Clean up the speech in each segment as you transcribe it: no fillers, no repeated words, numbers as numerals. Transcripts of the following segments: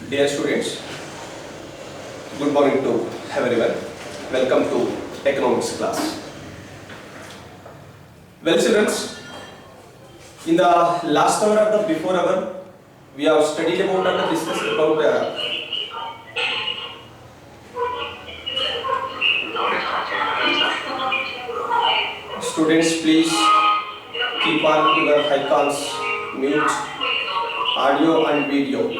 Dear students, good morning to everyone. Welcome to economics class. Well, students, in the last hour of the before hour, we have studied about and discussed about students, please keep on your icons mute, audio and video.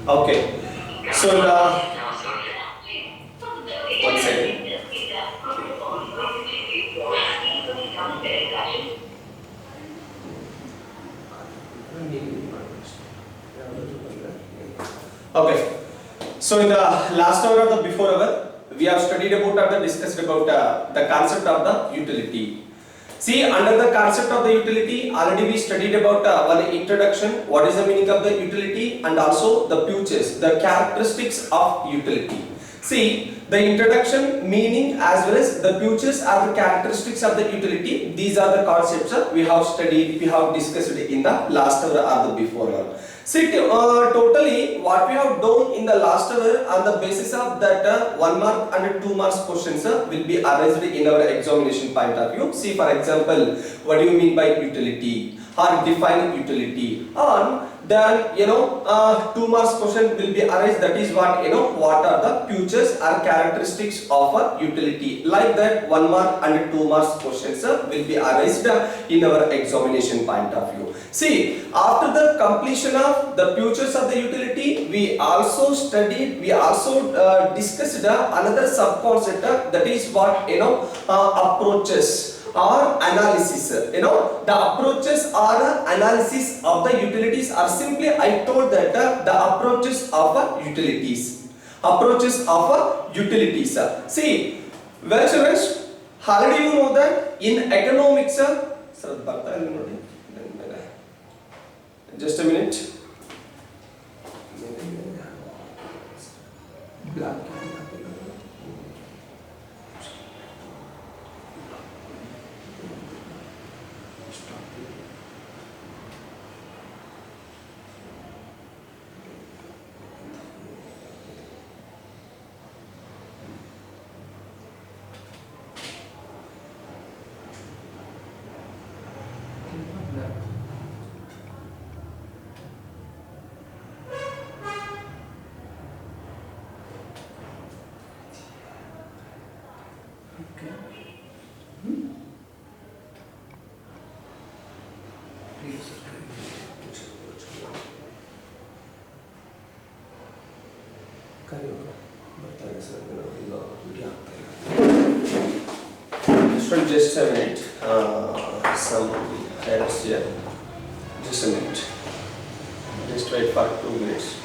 Okay, so one second. Okay, so in the last hour of the before hour, we have studied about and discussed about the concept of the utility. See, under the concept of the utility, already we studied about one introduction, what is the meaning of the utility, and also the features, the characteristics of utility. See, the introduction, meaning as well as the features are the characteristics of the utility. These are the concepts we have studied, we have discussed in the last hour or the before hour. See, totally what we have done in the last hour on the basis of that 1 mark and 2 marks questions will be arised in our examination point of view. See, for example, what do you mean by utility, or define utility, or then 2 marks question will be arised, that is what what are the features or characteristics of a utility. Like that 1 mark and 2 marks questions will be arised in our examination point of view. See, after the completion of the features of the utility, we also studied, we also discussed another sub-concept, that is what approaches or analysis. The approaches or analysis of the utilities are simply, I told that the approaches of utilities. Approaches of utilities. See, well students, already you know that in economics, just a minute. Just a minute, some errors here. Just a minute. Just wait for 2 minutes.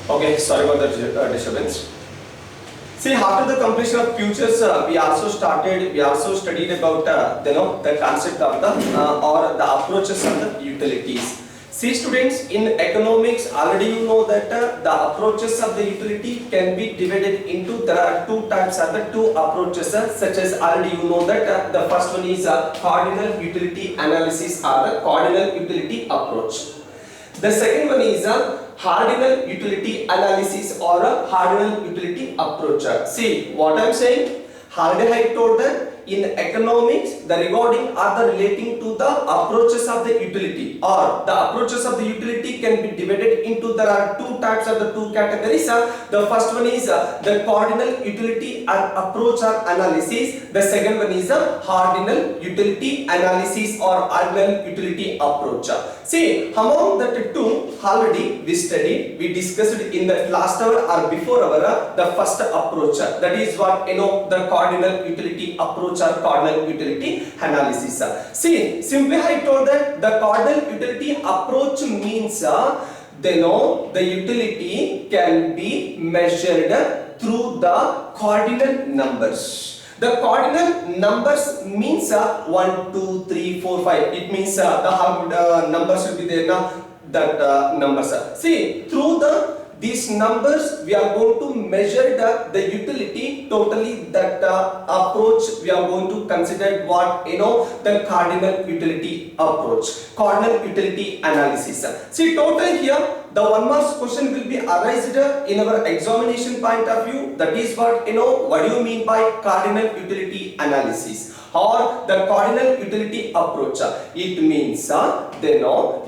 Okay, sorry about the disturbance. See, after the completion of futures, we also studied about the concept of the or the approaches of the utilities. See students, in economics already you know that the approaches of the utility can be divided into, there are two types of the two approaches such as already you know that the first one is cardinal utility analysis or the cardinal utility approach. The second one is cardinal utility analysis or a cardinal utility approach. See what I am saying? Already I told that in economics the regarding or the relating to the approaches of the utility, or the approaches of the utility can be divided into, there are two types of the two categories. The first one is the cardinal utility approach or analysis. The second one is cardinal utility analysis or cardinal utility approach. See, among the two already we studied, we discussed in the last hour or before hour the first approach, that is what the cardinal utility approach or cardinal utility analysis. See, simply I told that the cardinal utility approach means the utility can be measured through the cardinal numbers. The cardinal numbers means 1, 2, 3, 4, 5. It means the numbers will be there now. That numbers. See, through these numbers we are going to measure the utility totally. That approach we are going to consider what the cardinal utility approach, cardinal utility analysis. See, totally here the one mark question will be arised in our examination point of view. That is what what do you mean by cardinal utility analysis or the cardinal utility approach? It means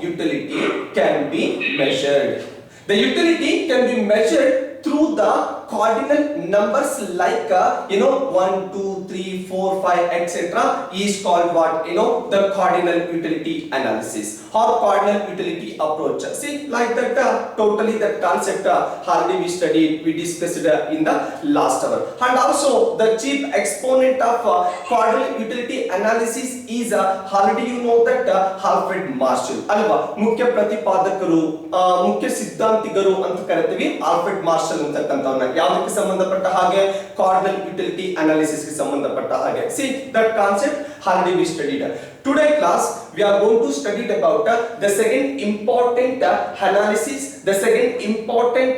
utility can be measured. The utility can be measured through the cardinal numbers like 1, 2, 3, 4, 5, etc. is called what the cardinal utility analysis or cardinal utility approach. See, like that totally that concept already we studied, we discussed in the last hour. And also the chief exponent of cardinal utility analysis is already you know that Alfred Marshall alva, ಮುಖ್ಯ ಪ್ರತಿಪಾದಕರು ಮುಖ್ಯ ಸಿದ್ಧಾಂತಿಗರು ಅಂತ ಕರೀತೀವಿ Alfred marshal ಅಂತಕ್ಕಂಥವನ್ನ. ಯಾವುದಕ್ಕೆ ಸಂಬಂಧಪಟ್ಟ ಹಾಗೆ? cardinal utility analysis ಗೆ ಸಂಬಂಧಪಟ್ಟ ಹಾಗೆ. See, that concept already we studied. Today class we are going to study about the second important analysis, the second important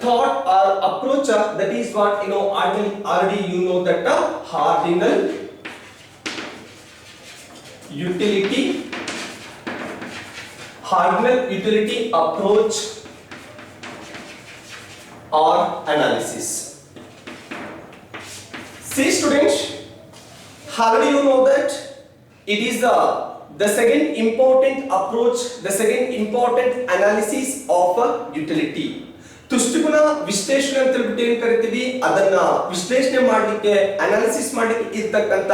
thought or approach, that is what already you know that cardinal utility approach or analysis. See students, already you know that it is the second important approach, the second important analysis of utility. ತುಷ್ಟಗುಣ ವಿಶ್ಲೇಷಣೆ ಅಂತ ಹೇಳ್ಬಿಟ್ಟು ಏನ್ ಕರಿತೀವಿ, ಅದನ್ನ ವಿಶ್ಲೇಷಣೆ ಮಾಡಲಿಕ್ಕೆ analysis ಮಾಡಲಿಕ್ಕೆ ಇರ್ತಕ್ಕಂಥ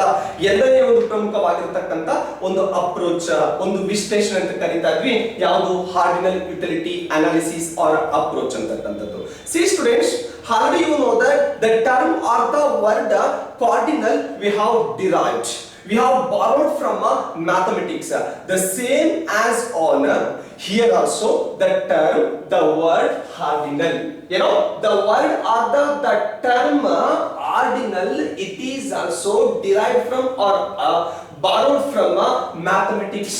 ಎರಡನೇ ಒಂದು ಪ್ರಮುಖವಾಗಿರ್ತಕ್ಕಂಥ ಒಂದು ಅಪ್ರೋಚ್, ಒಂದು ವಿಶ್ಲೇಷಣೆ ಅಂತ ಕರೀತಾ ಇದ್ವಿ. ಯಾವುದು? cardinal utility analysis or approach ಅಂತಕ್ಕಂಥದ್ದು. See students, already you know that the term or the word cardinal we have derived, we have borrowed from mathematics. The same as on here also the term, the word cardinal, the word or the term ordinal, it is also derived from or borrowed from mathematics.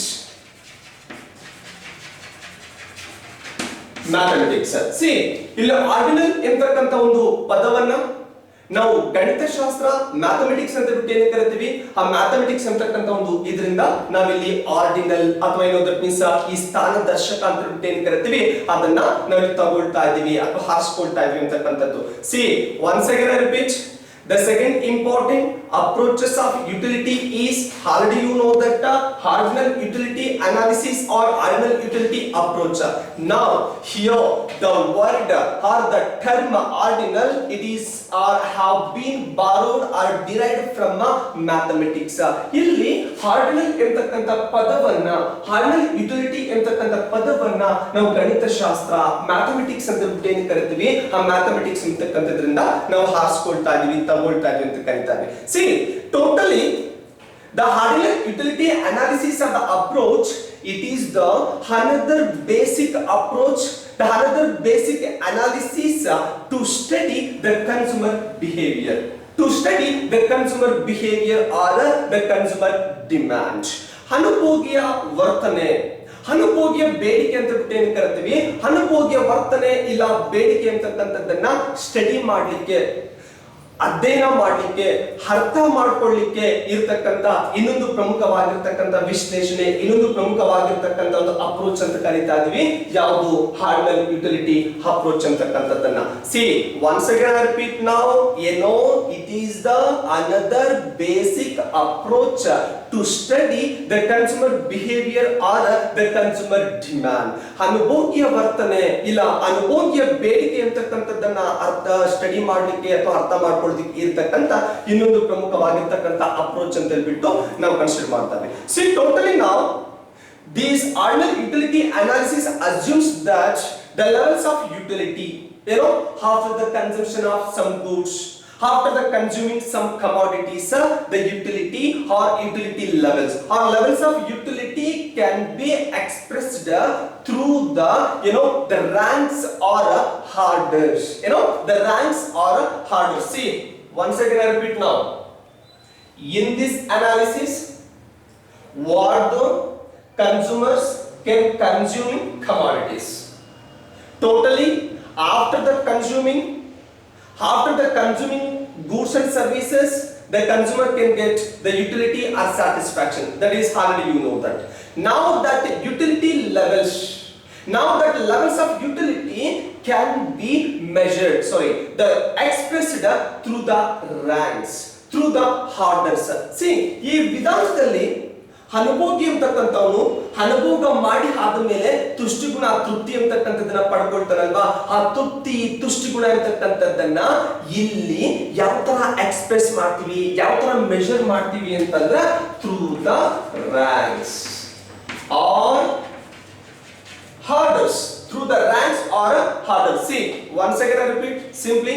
See, ಇಲ್ಲಿ ordinal ಎಂತಕ್ಕಂತ ಒಂದು ಪದವನ್ನ ನಾವು ಗಣಿತಶಾಸ್ತ್ರ mathematics ಅಂತ ಬಿಟ್ಟು ಏನು ಕರಿತೀವಿ, ಆ mathematics ಅಂತಕ್ಕಂಥ ಒಂದು ಇದರಿಂದ ನಾವಿಲ್ಲಿ ಆರ್ಡಿನಲ್ ಅಥವಾ ದಟ್ ಮೀನ್ಸ್ ಈ ಸ್ಥಾನದರ್ಶಕ ಅಂತ ಬಿಟ್ಟು ಏನು ಕರಿತೀವಿ ಅದನ್ನ ನಾವು ತಗೊಳ್ತಾ ಇದೀವಿ ಅಥವಾ ಹಾರಿಸ್ಕೊಳ್ತಾ ಇದೀವಿ ಅಂತಕ್ಕಂಥದ್ದು. C once again I repeat, the second important approaches of utility is already you know that cardinal utility analysis or cardinal utility approach. Now here the word or the term ordinal, it is or have been borrowed or derived from mathematics. ಇಲ್ಲಿ cardinal ಎಂತಕ್ಕಂಥ ಪದವನ್ನ, cardinal utility ಎಂತಕ್ಕಂಥ ಪದವನ್ನ ನಾವು ಗಣಿತಶಾಸ್ತ್ರ mathematics ಅಂತ ಬಿಟ್ಟು ಏನು ಕರಿತೀವಿ, ಆ mathematics ಎಂತಕ್ಕಂಥದ್ರಿಂದ ನಾವು ಹಾರಿಸ್ಕೊಳ್ತಾ ಇದೀವಿ, ತಗೊಳ್ತಾ ಇದೀವಿ ಅಂತ ಕರೀತಾರೆ. See, totally the cardinal utility analysis of the approach, it is the another basic approach, the another basic analysis to study the consumer behavior, to study the consumer behavior or the consumer demand. ಅನುಭೋಗಿಯ ವರ್ತನೆ, ಅನುಭೋಗ್ಯ ಬೇಡಿಕೆ ಅಂತ ಬಿಟ್ಟು ಏನ್ ಕರಿತೀವಿ, ಅನುಭೋಗ್ಯ ವರ್ತನೆ ಇಲ್ಲ ಬೇಡಿಕೆ ಅಂತಕ್ಕಂಥದ್ದನ್ನ ಸ್ಟಡಿ ಮಾಡ್ಲಿಕ್ಕೆ, ಅಧ್ಯಯನ ಮಾಡಲಿಕ್ಕೆ, ಅರ್ಥ ಮಾಡ್ಕೊಳ್ಳಿಕ್ಕೆ ಇರ್ತಕ್ಕಂಥ ಇನ್ನೊಂದು ಪ್ರಮುಖವಾಗಿರ್ತಕ್ಕಂಥ ವಿಶ್ಲೇಷಣೆ, ಇನ್ನೊಂದು ಪ್ರಮುಖವಾಗಿರ್ತಕ್ಕಂಥ ಒಂದು ಅಪ್ರೋಚ್ ಅಂತ ಕರೀತಾ ಇದೀವಿ. ಯಾವುದು? ಹಾರ್ಡ್ವೆಲ್ ಯುಟಿಲಿಟಿ ಅಪ್ರೋಚ್ ಅಂತಕ್ಕಂಥದ್ದನ್ನ. C once again I repeat now, it is the another basic approach to study the consumer behavior or the consumer demand. ಅನುಭೋಗ್ಯ ವರ್ತನೆ ಇಲ್ಲ ಅನುಭೋಗ್ಯ ಬೇಡಿಕೆ ಅಂತಕ್ಕಂಥದ್ದನ್ನ ಸ್ಟಡಿ ಮಾಡ್ಲಿಕ್ಕೆ ಅಥವಾ ಅರ್ಥ ಮಾಡ್ಕೊಳ್ಳೋದಕ್ಕೆ ಇರ್ತಕ್ಕಂಥ ಇನ್ನೊಂದು ಪ್ರಮುಖವಾಗಿರ್ತಕ್ಕಂಥ ಅಪ್ರೋಚ್ ಅಂತ ಹೇಳ್ಬಿಟ್ಟು ನಾವು ಕನ್ಸಿಡರ್ ಮಾಡ್ತೇವೆ. ಸಿ ಟೋಟಲಿ ನಾವು this ordinal utility analysis assumes that the levels of utility, after the consumption of some goods, after the consuming some commodities, the utility or utility levels or levels of utility can be expressed through the the ranks or orders. The ranks or orders. See, once again I repeat now, in this analysis what the consumers can consume commodities, totally after the consuming goods and services, the consumer can get the utility or satisfaction. That is already you know that. Now that levels of utility can be measured, expressed through the ranks, through the orders. See, ಈ ವಿಧಾನದಲ್ಲಿ ಅನುಭೋಗಿ ಅಂತಕ್ಕಂಥವನು ಅನುಭೋಗ ಮಾಡಿ ಆದ್ಮೇಲೆ ತುಷ್ಟಿಗುಣ ತೃಪ್ತಿ ಅಂತಕ್ಕಂಥದ್ದನ್ನ ಪಡ್ಕೊಳ್ತಾರಲ್ವಾ, ಆ ತೃಪ್ತಿ ತುಷ್ಟಿಗುಣ ಅಂತಕ್ಕಂಥದ್ದನ್ನ ಇಲ್ಲಿ ಯಾವ ತರ ಎಕ್ಸ್ಪ್ರೆಸ್ ಮಾಡ್ತೀವಿ, ಯಾವ ತರ ಮೆಜರ್ ಮಾಡ್ತೀವಿ ಅಂತಂದ್ರೆ through the ranks R orders, through the ranks or orders. See, once again I repeat simply,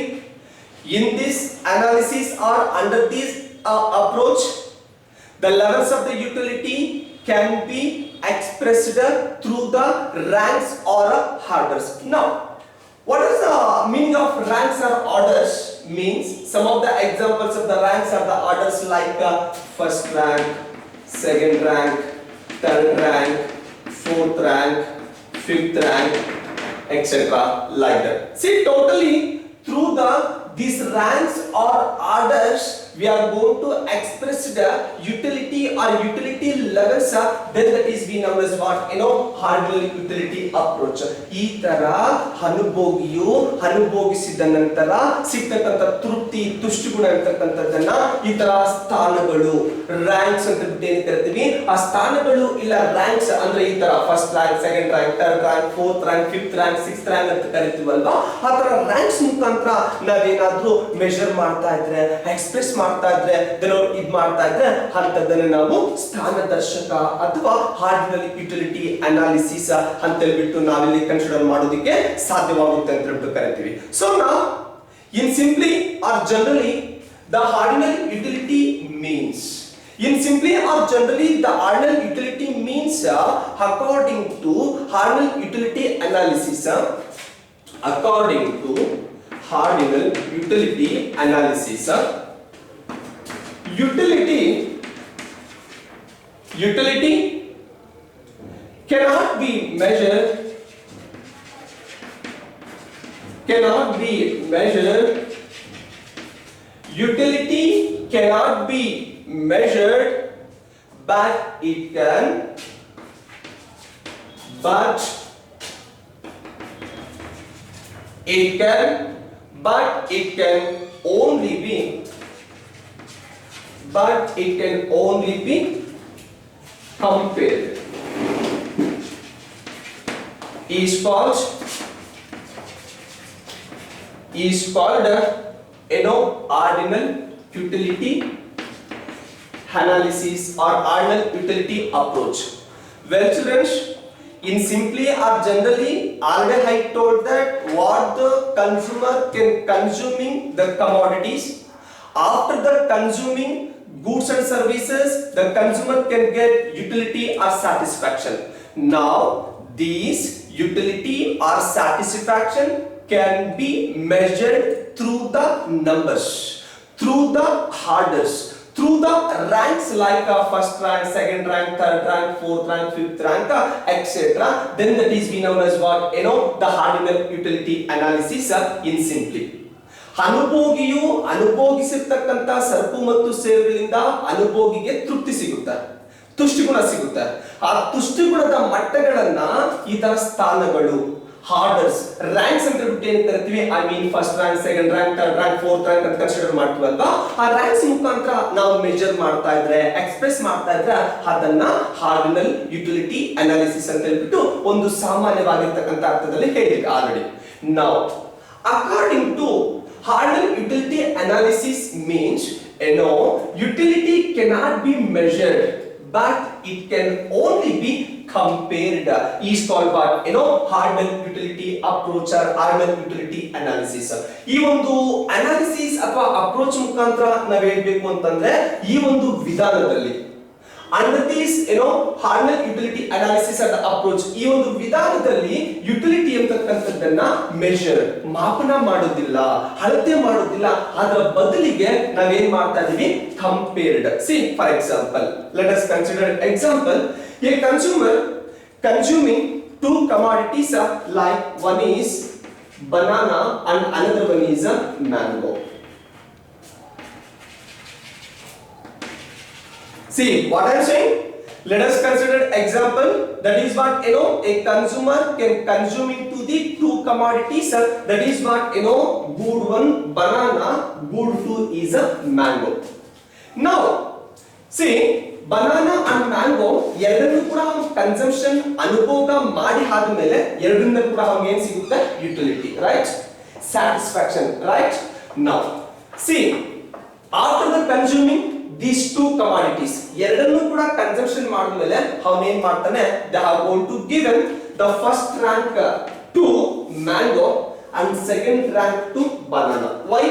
in this analysis or under this approach, the levels of the utility can be expressed through the ranks or orders. Now, what is the meaning of ranks or orders? Means some of the examples of the ranks or the orders like first rank, second rank, third rank, fourth rank, fifth rank, etc. like that. See, totally through these ranks or orders we are going to express the utility or utility levels, then that is we known as what hardware utility approach. ಈ ತರ ಅನುಭೋಗಿಯು ಅನುಭೋಗಿಸಿದ ನಂತರ ಸಿಗ್ತಕ್ಕಂಥ ತೃಪ್ತಿ ತುಷ್ಟಿಗುಣ ಇರ್ತಕ್ಕಂಥದ್ದನ್ನ ಈ ತರ ಸ್ಥಾನಗಳು ranks ಅಂತ ಬಿಟ್ಟು ಏನ್ ಕರಿತೀವಿ, ಆ ಸ್ಥಾನಗಳು ಇಲ್ಲ ರ್ಯಾಂಕ್ಸ್ ಅಂದ್ರೆ ಈ ತರ first rank, second rank, third rank, fourth rank, fifth rank, sixth rank ಅಂತ ಕರಿತೀವಲ್ವಾ, ಆ ತರ ರ್ಯಾಂಕ್ಸ್ ಮುಖಾಂತರ ನಾವೇನಾದ್ರೂ ಮೆಜರ್ ಮಾಡ್ತಾ ಇದ್ರೆ, ಎಕ್ಸ್ಪ್ರೆಸ್ ಮಾಡ್ತಾ ಇದ್ರೆ, ಇದು ಮಾಡ್ತಾ ಇದ್ರೆ ಅಂತದನ್ನ ನಾವು ಸ್ಥಾನದರ್ಶಕ ಅಥವಾ ಹಾರ್ಡ್ವೇರ್ ಯುಟಿಲಿಟಿ ಅನಾಲಿಸಿಸ್ ಅಂತ ಹೇಳ್ಬಿಟ್ಟು ನಾವಿಲ್ಲಿ ಕನ್ಸಿಡರ್ ಮಾಡೋದಕ್ಕೆ ಸಾಧ್ಯವಾಗುತ್ತೆ ಅಂತ ಹೇಳ್ಬಿಟ್ಟು ಕರಿತೀವಿ. ಸೊ ನಾವು in simply or generally the ordinal utility means, in simply or generally the ordinal utility means according to ordinal utility analysis, according to ordinal utility analysis, utility cannot be measured utility cannot be measured, but it can only be compared. Is called ordinal utility analysis or ordinal utility approach. Well children, in simply or generally already I told that what the consumer can consuming the commodities, after the consuming goods and services the consumer can get utility or satisfaction. Now these utility or satisfaction can be measured through the numbers, through the orders, through the ranks like first rank, second rank, third rank, fourth rank, fifth rank, etc. Then that is we known as what? The ordinal utility analysis in simply. ಅನುಭೋಗಿಯು ಅನುಭೋಗಿಸಿರ್ತಕ್ಕಂಥ ಸರಕು ಮತ್ತು ಸೇವೆಗಳಿಂದ ಅನುಭೋಗಿಗೆ ತೃಪ್ತಿ ಸಿಗುತ್ತೆ, ತುಷ್ಟಿಗುಣ ಸಿಗುತ್ತೆ. ಆ ತುಷ್ಟಿಗುಣದ ಮಟ್ಟಗಳನ್ನ ಈ ತರ ಸ್ಥಾನಗಳು, ಆರ್ಡರ್ಸ್, ರ್ಯಾಂಕ್ಸ್ ಅಂತ ಹೇಳ್ಬಿಟ್ಟು ಏನ್ ಕರಿತೀವಿ, I mean first rank, second rank, third rank, fourth rank ಅಂತ ಕನ್ಸಿಡರ್ ಮಾಡ್ತೀವಲ್ವಾ, ಆ ರ್ಯಾಂಕ್ಸ್ ಮುಖಾಂತರ ನಾವು ಮೆಜರ್ ಮಾಡ್ತಾ ಇದ್ರೆ, ಎಕ್ಸ್ಪ್ರೆಸ್ ಮಾಡ್ತಾ ಇದ್ರೆ ಅದನ್ನ ಆರ್ಡಿನಲ್ ಯುಟಿಲಿಟಿ ಅನಾಲಿಸಿಸ್ ಅಂತ ಹೇಳ್ಬಿಟ್ಟು ಒಂದು ಸಾಮಾನ್ಯವಾಗಿರ್ತಕ್ಕಂಥ ಅರ್ಥದಲ್ಲಿ ಹೇಳಿದ್ವಿ ಆಲ್ರೆಡಿ. ನಾವು according to ordinal utility analysis means utility cannot be measured but it can only be compared is called what ordinal utility approach or ordinal utility analysis. ಈ ಒಂದು ಅನಾಲಿಸಿಸ್ ಅಥವಾ approach ಮುಖಾಂತರ ನಾವು ಹೇಳಬೇಕು ಅಂತಂದ್ರೆ ಈ ಒಂದು ವಿಧಾನದಲ್ಲಿ under this ordinal utility analysis and approach ಈ ಒಂದು ವಿಧಾನದಲ್ಲಿ ಯುಟಿಲಿಟಿ ಅಂತಕ್ಕಂಥದ್ದನ್ನ ಮೆಷರ್, ಮಾಪನ ಮಾಡೋದಿಲ್ಲ, ಅಳತೆ ಮಾಡೋದಿಲ್ಲ, ಅದರ ಬದಲಿಗೆ ನಾವೇನ್ ಮಾಡ್ತಾ ಇದೀವಿ, compared. See for example, let us consider example, a consumer consuming two commodities like one is banana and another one is mango. See what I am saying? Let us consider example, that is what a consumer can consuming to the two commodities, that is what good one banana, good two is a mango. Now see banana and mango ಎರಡನ್ನೂ ಕೂಡ consumption ಅನುಭೋಗ ಮಾಡಿ ಆದ್ಮೇಲೆ ಎರಡರಿಂದ ಕೂಡ ಅವನಿಗೆ ಏನು ಸಿಗುತ್ತೆ, utility, right, satisfaction, right. Now see after the consuming these two commodities ಎರಡನ್ನೂ ಕೂಡ ಕನ್ಸಂಪ್ಷನ್ ಮಾಡಿದ್ಮೇಲೆ ಅವನು ಏನ್ ಮಾಡ್ತಾನೆ, they are going to given the first rank to mango and second rank to banana. Why?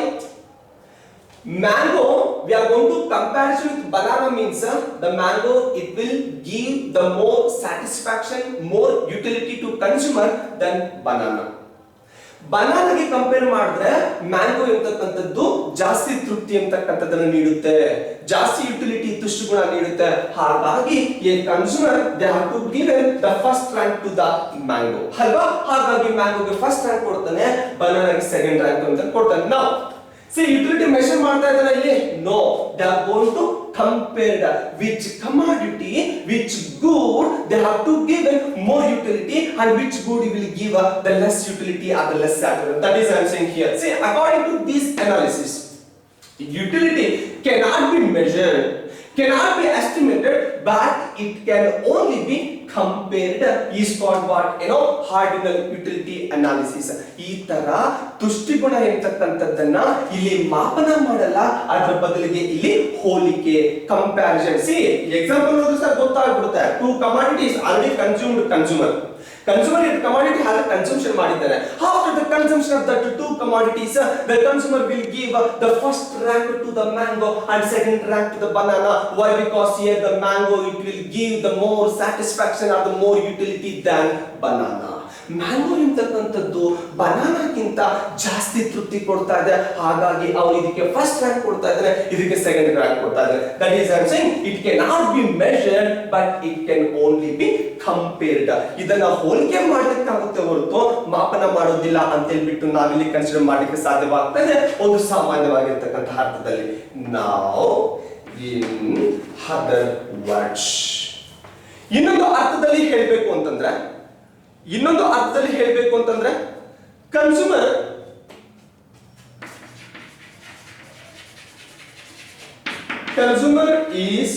Mango, we are going to comparison with banana means the mango it will give the more satisfaction, more utility to consumer than banana. ಬನಾನಾಗೆ compare ಮಾಡಿದ್ರೆ mango ಎಂತಕ್ಕಂಥದ್ದು ಜಾಸ್ತಿ ತೃಪ್ತಿ ಎಂತಕ್ಕಂಥದ್ದನ್ನು ನೀಡುತ್ತೆ, ಜಾಸ್ತಿ utility, ತುಷ್ಟುಗುಣ ನೀಡುತ್ತೆ. ಹಾಗಾಗಿ a consumer they have to give the first rank to the mango ಅಲ್ವಾ. ಹಾಗಾಗಿ ಮ್ಯಾಂಗೋಗೆ ಫಸ್ಟ್ ರ್ಯಾಂಕ್ ಕೊಡ್ತಾನೆ, ಬನಾನಾಗೆ ಸೆಕೆಂಡ್ ರ್ಯಾಂಕ್ ಅಂತ ಕೊಡ್ತಾನೆ. ನಾವು see utility measure ಮಾಡ್ತಾ ಇದ್ದಾನೆ ಇಲ್ಲಿ, no, they are going to compare which commodity, which good they have to give more utility and which good will give the less utility or the less satisfaction. That is I am saying here. See according to this analysis, utility cannot be measured, cannot be estimated, but it can only be compared is called what ordinal utility analysis. ಈ ತರ ತುಷ್ಟಿಗುಣ ಎಂತಕ್ಕಂಥದ್ದನ್ನ ಇಲ್ಲಿ ಮಾಪನ ಮಾಡಲ್ಲ, ಅದರ ಬದಲಿಗೆ ಇಲ್ಲಿ ಹೋಲಿಕೆ, comparison. C example ನೋಡಿದ್ರೆ ಸರ್ ಗೊತ್ತಾಗ್ಬಿಡುತ್ತೆ. Two commodities already consumed, consumer it commodity has a consumption ಮಾಡಿದ್ದಾರೆ. After the consumption of that two commodities, the consumer will give the first rank to the mango and second rank to the banana. Why? Because here the mango it will give the more satisfaction or the more utility than banana. Mango ಇಂತಕ್ಕಂಥದ್ದು ಬನಾನಾಕ್ಕಿಂತ ಜಾಸ್ತಿ ತೃಪ್ತಿ ಕೊಡ್ತಾ ಇದೆ, ಹಾಗಾಗಿ ಅವರು ಇದಕ್ಕೆ first rank ಕೊಡ್ತಾ ಇದ್ದಾರೆ, ಇದಕ್ಕೆ ಸೆಕೆಂಡ್ ರ್ಯಾಂಕ್ ಕೊಡ್ತಾ ಇದ್ದಾರೆ. That is I am saying it can not be measured but it can only B compared. ಇದನ್ನ ಹೋಲಿಕೆ ಮಾಡಲಿಕ್ಕಾಗುತ್ತೆ ಹೊರತು ಮಾಪನ ಮಾಡೋದಿಲ್ಲ ಅಂತ ಹೇಳ್ಬಿಟ್ಟು ನಾವಿಲ್ಲಿ ಕನ್ಸಿಡರ್ ಮಾಡಲಿಕ್ಕೆ ಸಾಧ್ಯವಾಗ್ತಾ ಇದೆ ಒಂದು ಸಾಮಾನ್ಯವಾಗಿರ್ತಕ್ಕಂಥ ಅರ್ಥದಲ್ಲಿ. ನಾವು ಇನ್ ಅದರ್ ವರ್ಡ್ಸ್ ಇನ್ನೊಂದು ಅರ್ಥದಲ್ಲಿ ಹೇಳಬೇಕು ಅಂತಂದ್ರೆ consumer is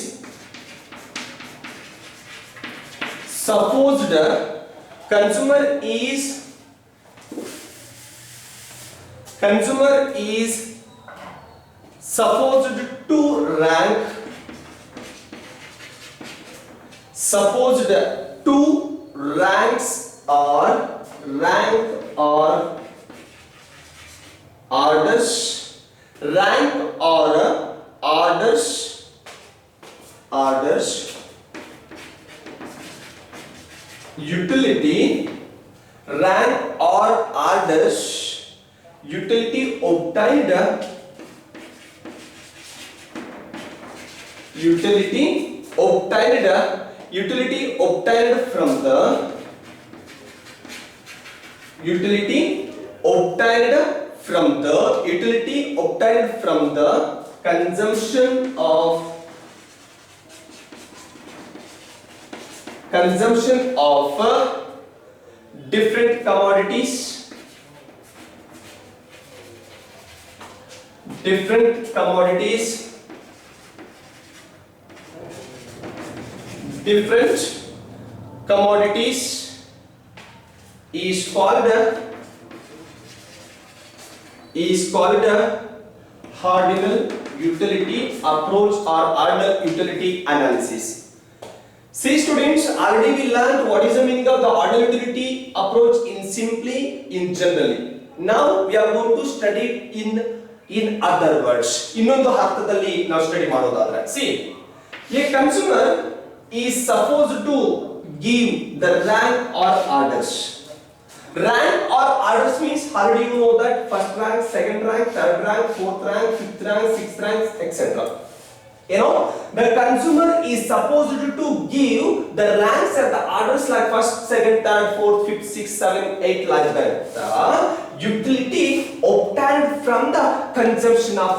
supposed to rank ranks or orders utility, rank or orders utility obtained utility obtained from the consumption of different commodities is called ordinal utility approach or ordinal utility analysis. See students, already we learned what is the meaning of the ordinal utility approach in generally. Now we are going to study in other words. ಇನ್ನೊಂದು ಅರ್ಥದಲ್ಲಿ ನಾವು study ಮಾಡೋದಾದ್ರೆ, see, a consumer is supposed to give the rank or orders. Rank or orders means already you know that first rank, second rank, third rank, fourth rank, fifth rank, sixth rank, etc. You know, the consumer is supposed to give the ranks and the orders like first, second, third, fourth, fifth, sixth, seventh, eighth, like that. The utility obtained from the consumption of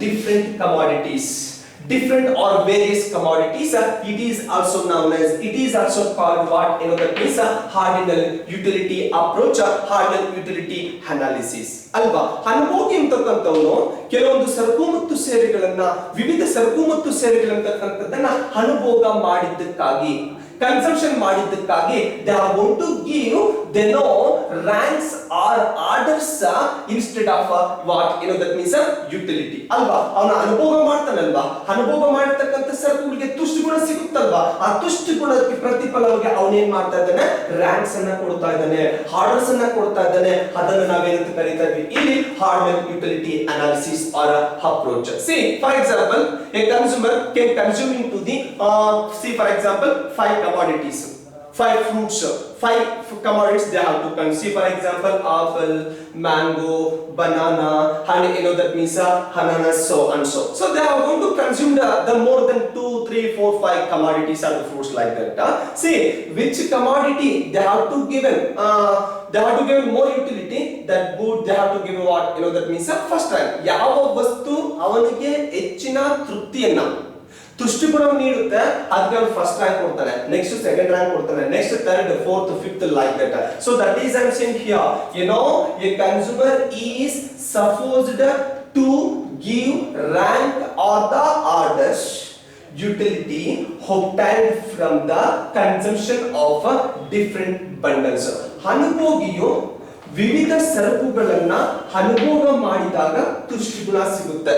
different commodities, different or various commodities. It is also called what? You know, that means ordinal utility approach, ordinal utility analysis. ಅಲ್ವಾ? ಅನುಭೋಗಿ ಅಂತಕ್ಕಂಥವನು ಕೆಲವೊಂದು ಸರಕು ಮತ್ತು ಸೇವೆಗಳನ್ನ, ವಿವಿಧ ಸರಕು ಮತ್ತು ಸೇವೆಗಳಂತಕ್ಕಂಥದ್ದನ್ನ ಅನುಭೋಗ ಮಾಡಿದ್ದಕ್ಕಾಗಿ, consumption ಮಾಡಿದ್ದಕ್ಕಾಗಿ they are going to give they know ranks or orders instead of what? You know, that means utility. ಅಲ್ವಾ? ಅವನ ಅನುಭೋಗ ಮಾಡ್ತಾನಲ್ವಾ, ಅನುಭೋಗ ಮಾಡಿರ್ತಕ್ಕಂಥ ಸರಕುಗಳಿಗೆ ತುಷ್ಟಗುಣ ಸಿಗುತ್ತಲ್ವಾ, ಆ ತುಷ್ಟಗುಣಕ್ಕೆ ಪ್ರತಿಫಲವಾಗಿ ಅವನೇನ್ ಮಾಡ್ತಾ ಇದ್ದಾನೆ? ರ್ಯಾಂಕ್ಸ್ ಅನ್ನ ಕೊಡ್ತಾ ಇದ್ದಾನೆ, ಆರ್ಡರ್ಸ್ ಅನ್ನ ಕೊಡ್ತಾ ಇದ್ದಾನೆ. ಅದನ್ನು ನಾವೇನಂತ ಕರೀತಾ ಇದ್ವಿ ಇಲ್ಲಿ? ordinal utility analysis or approach. See, for example, a consumer can consume into the see for example 5 commodities, 5 fruits, 5 commodities they have to consume. For example, apple, mango, banana, and you know that means ananas, so and so. So they are going to consume the more than 2, 3, 4, 5 commodities or the fruits like that. See, which commodity they have to given more utility, that good they have to give what? You know that means first rank. ಯಾವ ವಸ್ತು ಅವನಿಗೆ ಹೆಚ್ಚಿನ ತೃಪ್ತಿಯನ್ನ, ತುಷ್ಟಗುಣ ನೀಡುತ್ತೆ, ಅದಕ್ಕೆ ಅವನು first rank ಕೊಡ್ತಾನೆ, next second rank ಕೊಡ್ತಾನೆ, next third, fourth, fifth, like that. So that is I am saying here, you know, a consumer is supposed to give rank or the orders utility obtained from the consumption of different bundles. ಅನುಭೋಗಿಯು ವಿವಿಧ ಸರಕುಗಳನ್ನ ಅನುಭೋಗ ಮಾಡಿದಾಗ ತುಷ್ಟಗುಣ ಸಿಗುತ್ತೆ.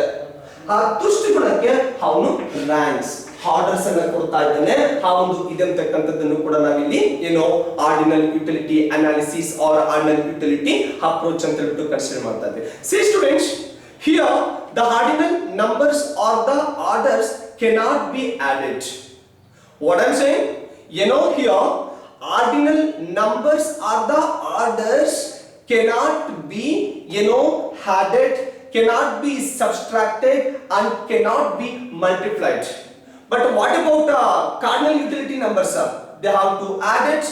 ಆ ತುಷ್ಟಗುಣಕ್ಕೆ ಅವನು ranks, orders ಅನ್ನ ಕೊಡ್ತಾ ಇದ್ದಾನೆ. ಆ ಒಂದು ಇದಂತಕ್ಕಂಥದ್ದನ್ನು ಕೂಡ ನಾವಿಲ್ಲಿ ಏನೋ ordinal utility analysis or ordinal utility approach ಅಂತ ಹೇಳ್ಬಿಟ್ಟು ಕನ್ಸಿಡರ್ ಮಾಡ್ತಾ ಇದ್ದೀವಿ. See students, here the ordinal numbers or the orders cannot be added. What I'm saying, you know, here ordinal numbers or the orders cannot be, you know, added, cannot be subtracted and cannot be multiplied. But what about cardinal utility numbers? They have to add it,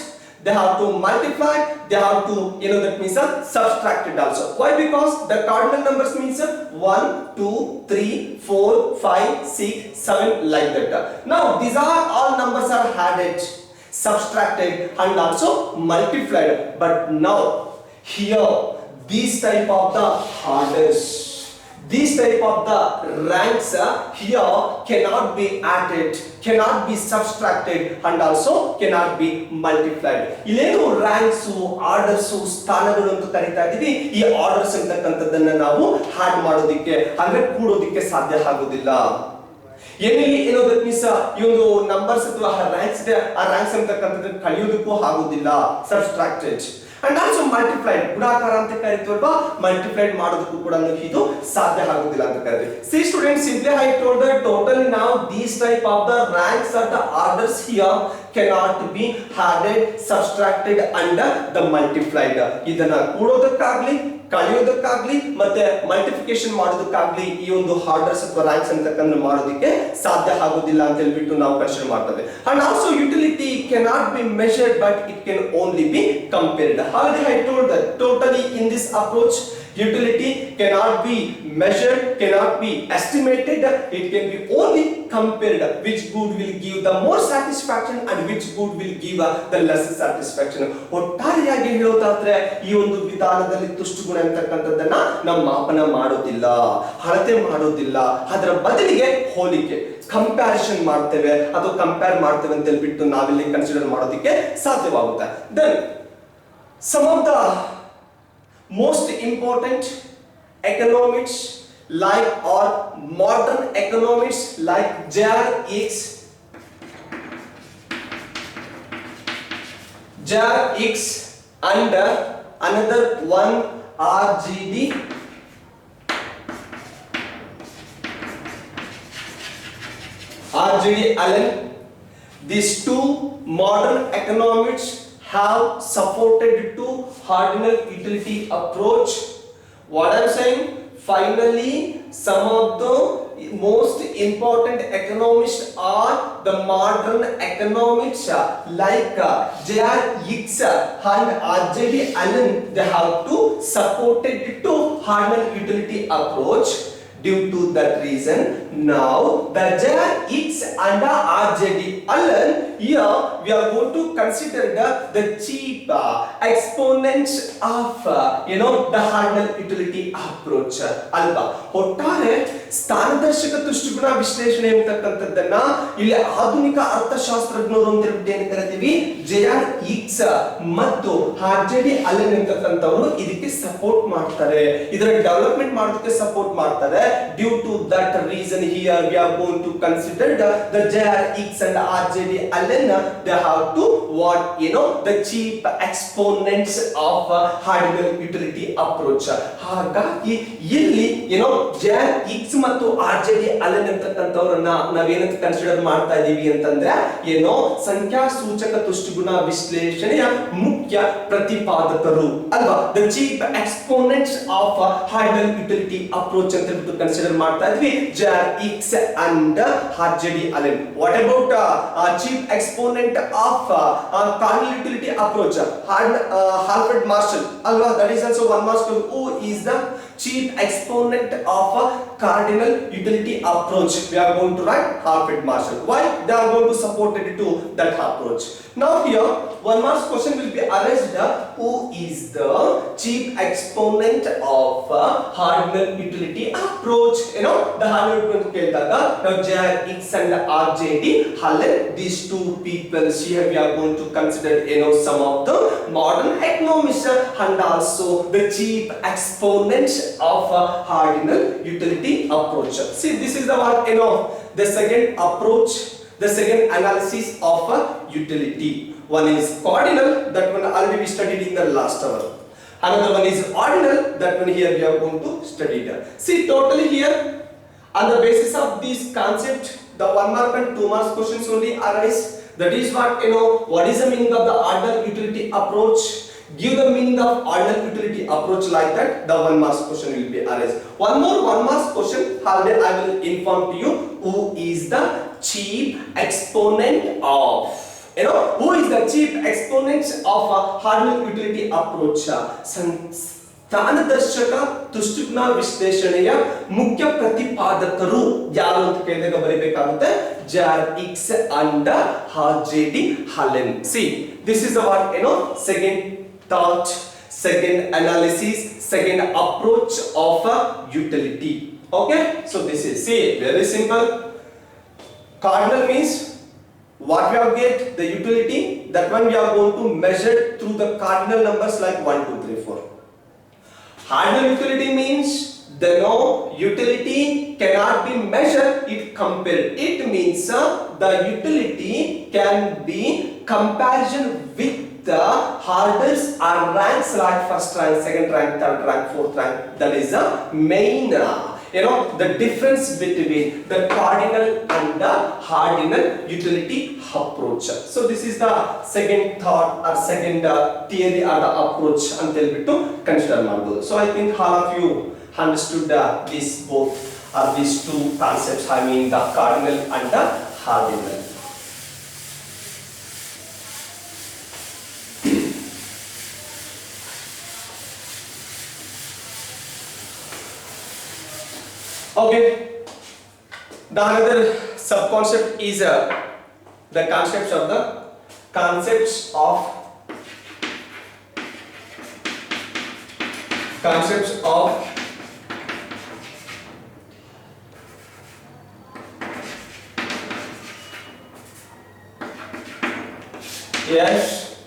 they have to multiply, they have to, you know, that means subtract it also. Why? Because the cardinal numbers means 1, 2, 3, 4, 5, 6, 7, like that. Now these are all numbers are added, subtracted and also multiplied. But now here these type of the orders, these type of the ranks here cannot be added, cannot be subtracted and also cannot be multiplied. ಇಲ್ಲೇನು ranks, orders, ಸ್ಥಾನಗಳು ಅಂತ ಕರೀತಾ ಇದೀವಿ. ಈ orders ಅಂತಕ್ಕಂಥದ್ದನ್ನ ನಾವು add ಮಾಡೋದಿಕ್ಕೆ ಅಂದ್ರೆ ಕೂಡೋದಿಕ್ಕೆ ಸಾಧ್ಯ ಆಗೋದಿಲ್ಲ. ಏನಿಲ್ಲಿ ಏನೋ ದಟ್ ಮೀನ್ಸ್ ಈ ಒಂದು ನಂಬರ್ಸ್ ಅಥವಾ ರ್ಯಾಂಕ್ಸ್ ಇದೆ, ಆ ರ್ಯಾಂಕ್ಸ್ ಅಂತಕ್ಕಂಥದ್ದನ್ನ ಕಳೆಯೋದಕ್ಕೂ ಆಗೋದಿಲ್ಲ, ಸಬ್ಸ್ಟ್ರಾಕ್ಟೆಡ್ and also multiplied, ಗುಣಾಕಾರ ಅಂತ ಕರೀತೀವಲ್ವಾ, ಮಲ್ಟಿಪ್ಲೈಡ್ ಮಾಡೋದಕ್ಕೂ ಕೂಡ ಇದು ಸಾಧ್ಯ ಆಗೋದಿಲ್ಲ ಅಂತ ಕರೀತೀವಿ. See students, simply I told that totally now these type of the ranks or the orders here cannot be added, subtracted and the multiplied. ಇದನ್ನ ಕೂಡೋದಕ್ಕಾಗ್ಲಿ ಕಳೆಯೋದಕ್ಕಾಗ್ಲಿ ಮತ್ತೆ ಮಲ್ಟಿಪ್ಲಿಕೇಶನ್ ಮಾಡೋದಕ್ಕಾಗ್ಲಿ ಈ ಒಂದು ಆರ್ಡರ್ಸ್ ಅಥವಾ ರ್ಯಾಂಕ್ಸ್ ಅಂತಕ್ಕಂದ್ರೆ ಮಾಡೋದಕ್ಕೆ ಸಾಧ್ಯ ಆಗೋದಿಲ್ಲ ಅಂತ ಹೇಳ್ಬಿಟ್ಟು ನಾವು ಕನ್ಸಿಡರ್ ಮಾಡ್ತೇವೆ. And also utility cannot be measured but it can only be compared. Already I told that totally in this approach utility cannot be measured, cannot be estimated, it can be only compared, which good will give the more satisfaction and which good will give the less satisfaction. ಒಟ್ಟಾರೆಯಾಗಿ ಹೇಳೋದಾದ್ರೆ ಈ ಒಂದು ವಿಧಾನದಲ್ಲಿ ತುಷ್ಟುಗುಣ ಅಂತಕ್ಕಂಥದ್ದನ್ನ ನಾವು ಮಾಪನ ಮಾಡೋದಿಲ್ಲ, ಅಳತೆ ಮಾಡೋದಿಲ್ಲ, ಅದರ ಬದಲಿಗೆ ಹೋಲಿಕೆ ಕಂಪ್ಯಾರಿಸನ್ ಮಾಡ್ತೇವೆ, ಅದು ಕಂಪೇರ್ ಮಾಡ್ತೇವೆ ಅಂತ ಹೇಳ್ಬಿಟ್ಟು ನಾವಿಲ್ಲಿ ಕನ್ಸಿಡರ್ ಮಾಡೋದಕ್ಕೆ ಸಾಧ್ಯವಾಗುತ್ತೆ. Then some of the most important economics like or modern economics like J.R.X and another one R.G.D. Allen. These two modern economics have supported to ordinal utility approach. What I'm saying, finally some of the most important economists are the modern economics like J.R.X and R.J.D. Allen. They have to supported to ordinal utility approach. Due to that reason, now the J.R.X and R.J.D. Allen, here we are going to consider the cheap exponents of the ordinal utility approach. ಅಲ್ವಾ ಒಟ್ಟಾರೆ ಸ್ಥಾನದರ್ಶಕ ತುಷ್ಟಗುಣ ವಿಶ್ಲೇಷಣೆ ಅಂತಕ್ಕಂಥದ್ದನ್ನ ಇಲ್ಲಿ ಆಧುನಿಕ ಅರ್ಥಶಾಸ್ತ್ರಜ್ಞರು ಅಂತ ಏನು ಕರಿತೀವಿ J.R.X ಮತ್ತು R.J.D. Allen ಅಂತಕ್ಕಂಥವರು ಇದಕ್ಕೆ ಸಪೋರ್ಟ್ ಮಾಡ್ತಾರೆ, ಇದರ ಡೆವಲಪ್ಮೆಂಟ್ ಮಾಡೋದಕ್ಕೆ ಸಪೋರ್ಟ್ ಮಾಡ್ತಾರೆ. Due to that reason, here we are going to consider the J.R.X and R.J.D. Allen. They have to the cheap exponents of ordinal utility approach. ಹಾಗಾಗಿ ಇಲ್ಲಿ J.R.X ಮತ್ತು R.J.D. Allen ಅಂತಕ್ಕಂಥವರನ್ನ ನಾವೇನಂತ consider ಮಾಡ್ತಾ ಇದೀವಿ ಅಂತಂದ್ರೆ ಸಂಖ್ಯಾ ಸೂಚಕ ತುಷ್ಟಗುಣ ವಿಶ್ಲೇಷಣೆಯ ಮುಖ್ಯ ಪ್ರತಿಪಾದಕರು ಅಲ್ವಾ. The cheap exponents of ordinal utility approach ಅಂತ ಹೇಳ್ಬಿಟ್ಟು ಕನ್ಸಿಡರ್ ಮಾಡ್ತಾ ಇದ್ವಿ J.R.X and R.J.D. Allen. What about cheap exponent of cardinal utility approach? Alfred Marshall alwa, that is also one mark. Who is the cheap exponent of cardinal utility approach? We are going to write Alfred Marshall. Why? They are going to support it to that approach. Now here one mark question will be asked, who is the cheap exponent of cardinal utility approach? The cardinal utility ಕೇಳಿದಾಗ ನಾವು J.R.X and R.J.D. Allen, these two people here we are going to consider some of the modern economists and also the cheap exponents of cardinal utility approach. See, this is the one the second approach, the second analysis of utility. One is cardinal, that one already we studied in the last hour. Another one is ordinal, that one here we are going to study it. See, totally here on the basis of this concept, the 1 mark and 2 mark questions only arise. That is what is the meaning of the ordinal utility approach? Give the meaning of ordinal utility approach like that, the 1 mark question will be arise. One more 1 mark question, already I will inform to you who is the cheap exponent of who is the cheap exponents of ordinal utility approach. ಸ್ಥಾನದರ್ಶಕ ತುಷ್ಟಗುಣ ವಿಶ್ಲೇಷಣೆಯ ಮುಖ್ಯ ಪ್ರತಿಪಾದಕರು ಯಾರು ಅಂತ ಕೇಳಿದಾಗ ಬರೀಬೇಕಾಗುತ್ತೆ J.R.X and R.J.D. Allen. See, this is the one second thought, second analysis, second approach of utility. Okay, so this is, see, very simple. Cardinal means what we have get the utility, that one we are going to measure through the cardinal numbers like 1 2 3 4. Ordinal utility means the utility cannot be measured, it compared. It means the utility can be comparison with the orders or ranks like first rank, second rank, third rank, fourth rank. That is the main the difference between the cardinal and the ordinal utility approach. So this is the second thought or second theory or the approach until we to consider model. So I think all of you understood these both or these two concepts, I mean the cardinal and the ordinal. Okay, the another sub-concept is the concepts of yes,